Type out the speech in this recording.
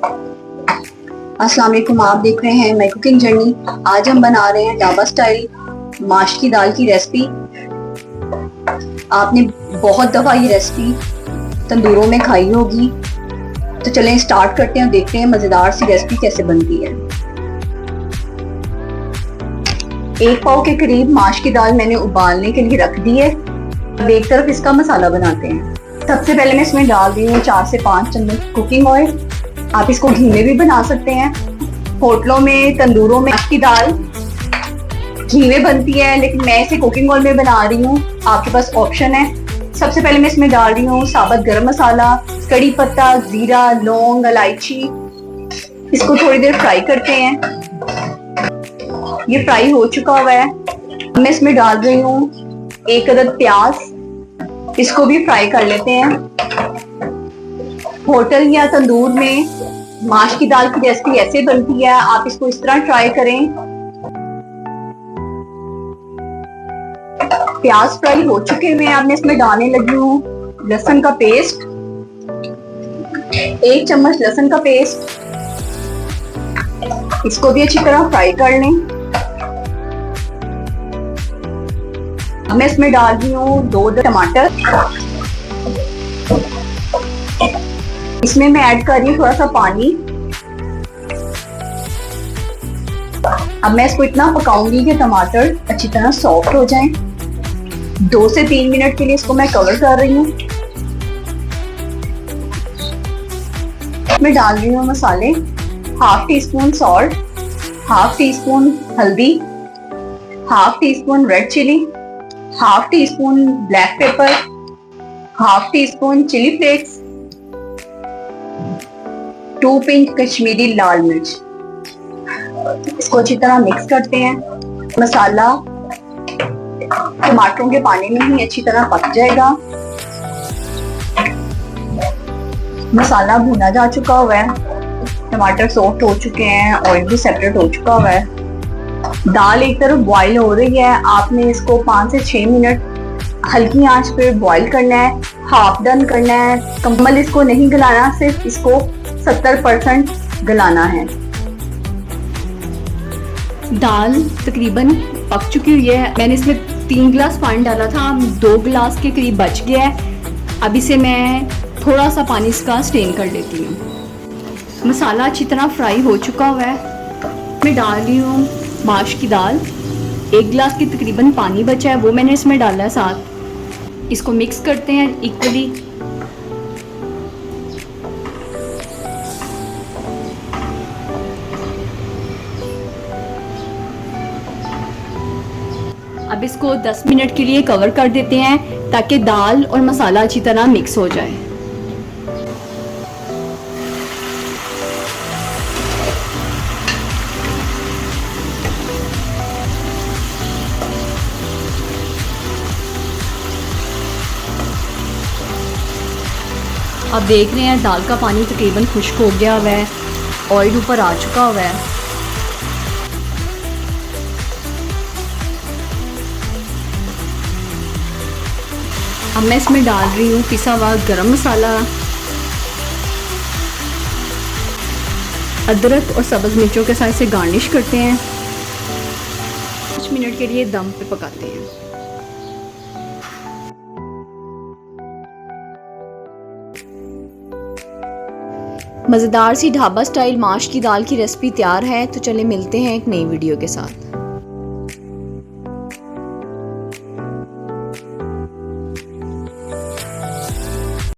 अस्सलाम वालेकुम, आप देख रहे हैं माई कुकिंग जर्नी। आज हम बना रहे हैं ढाबा स्टाइल माश की दाल की रेसिपी। आपने बहुत दफ़ा ये रेसिपी तंदूरों में खाई होगी, तो चलें स्टार्ट करते हैं, देखते हैं मज़ेदार सी रेसिपी कैसे बनती है। 1 पाव के करीब माश की दाल मैंने उबालने के लिए रख दी है। अब एक तरफ इसका मसाला बनाते हैं। सबसे पहले मैं इसमें डाल दी हूँ 4 से 5 चम्मच कुकिंग ऑयल। आप इसको घी में भी बना सकते हैं। होटलों में, तंदूरों में माश की दाल घी में बनती है, लेकिन मैं इसे कुकिंग ऑयल में बना रही हूँ, आपके पास ऑप्शन है। सबसे पहले मैं इसमें डाल रही हूँ साबुत गरम मसाला, कड़ी पत्ता, जीरा, लौंग, इलायची। इसको थोड़ी देर फ्राई करते हैं। ये फ्राई हो चुका हुआ है। मैं इसमें डाल रही हूँ 1 अदद प्याज। इसको भी फ्राई कर लेते हैं। होटल या तंदूर में माश की दाल की रेसिपी ऐसे बनती है, आप इसको इस तरह ट्राई करें। प्याज फ्राई हो चुके हुए हैं। अब मैं इसमें डालने लगी हूँ लहसुन का पेस्ट, 1 चम्मच लहसुन का पेस्ट। इसको भी अच्छी तरह फ्राई कर लें। अब मैं इसमें डाल रही हूँ 2 टमाटर। इसमें मैं ऐड कर रही हूँ थोड़ा सा पानी। अब मैं इसको इतना पकाऊंगी कि टमाटर अच्छी तरह सॉफ्ट हो जाएं। 2 से 3 मिनट के लिए इसको मैं कवर कर रही हूँ। मैं डाल रही हूँ मसाले, 1/2 टीस्पून सॉल्ट, 1/2 टीस्पून हल्दी, 1/2 teaspoon red chilli, 1/2 teaspoon black pepper, 1/2 teaspoon chilli flakes, 2 pinch Kashmiri लाल मिर्च। इसको अच्छी तरह मिक्स करते हैं। मसाला टमाटरों के पानी में ही अच्छी तरह पक जाएगा। मसाला भुना जा चुका हुआ है, टमाटर सॉफ्ट हो चुके हैं, ऑयल भी सेपरेट हो चुका हुआ है। दाल एक तरफ बॉईल हो रही है। आपने इसको 5 से 6 मिनट हल्की आंच पे बॉईल करना है, हाफ डन करना है। कम्मल इसको नहीं गलाना, सिर्फ इसको 70% गलाना है। दाल तकरीबन पक चुकी हुई है। मैंने इसमें 3 गिलास पानी डाला था, 2 गिलास के करीब बच गया है। अब इसे मैं थोड़ा सा पानी इसका स्ट्रेन कर लेती हूँ। मसाला अच्छी तरह फ्राई हो चुका हुआ है। मैं डाल रही हूँ माश की दाल। 1 गिलास के तकरीबन पानी बचा है, वो मैंने इसमें डाला है साथ। इसको मिक्स करते हैं इक्वली। अब इसको 10 मिनट के लिए कवर कर देते हैं ताकि दाल और मसाला अच्छी तरह मिक्स हो जाए। अब देख रहे हैं दाल का पानी तकरीबन खुश्क हो गया हुआ है, ऑयल ऊपर आ चुका हुआ है। अब मैं इसमें डाल रही हूँ पिसा हुआ गरम मसाला, अदरक और सब्ज़ मिर्चों के साथ इसे गार्निश करते हैं। 5 मिनट के लिए दम पे पकाते हैं। मज़ेदार सी ढाबा स्टाइल माश की दाल की रेसिपी तैयार है। तो चले मिलते हैं एक नई वीडियो के साथ।